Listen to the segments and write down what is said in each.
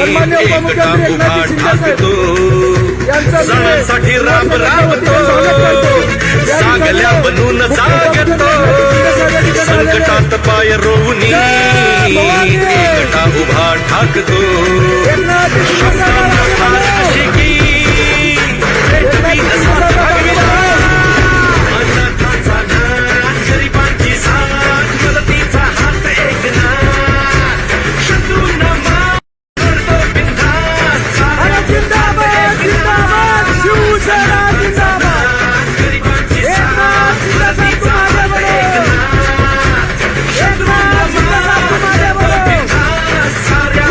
एकटा उभा ठाकतो सणांसाठी राब राबतो जागल्या बनून जागतो संकटात पाय रोवणी एकटा उभा ठाकतो शब्दांना ठार अशी की गरिबांची साथ मदतीचा हात एकनाथ शत्रूंना मार करतो बिनधास्त गरिबांची साथ मदतीचा हात एकनाथ शत्रूंना मार करतो बिनधास्त साऱ्या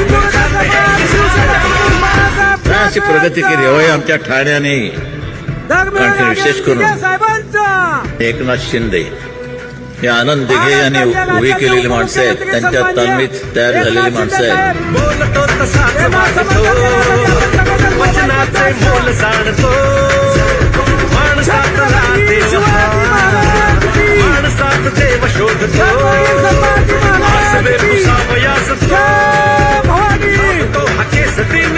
अशी प्रगती केली होय आमच्या ठाण्याने. कारण विशेष करून एकनाथ शिंदे हे आनंद दिघे यांनी उभी केलेली माणसं आहेत, त्यांच्या तालमीत तयार झालेली माणसं आहेत. बोलतो तसाच वागतो वचनाचे मोल जाणतो माणसात देव माणसात देव शोधतो आसवे पुसावयास तो हाकेस दिन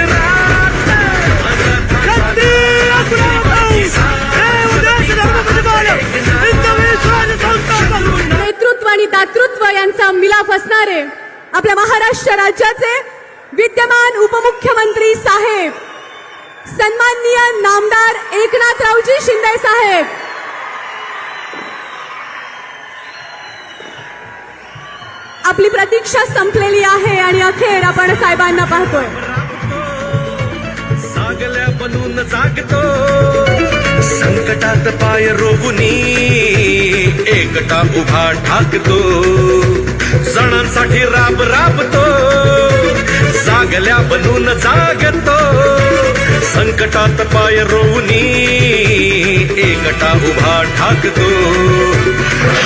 नेतृत्व आणि दातृत्व यांचा मिलाफ असणारे आपल्या महाराष्ट्र राज्याचे विद्यमान उपमुख्यमंत्री साहेब सन्माननीय नामदार एकनाथरावजी शिंदे साहेब. आपली प्रतीक्षा संपलेली आहे आणि अखेर आपण साहेबांना पाहतोय. जागल्या बनून जागतो संकटात पाय रोवणी एकटा उभा ठाकतो सणांसाठी राब राबतो जागल्या बनून जागतो संकटात पाय रोवणी एकटा उभा ठाकतो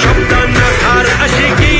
शब्दांना ठार अशी की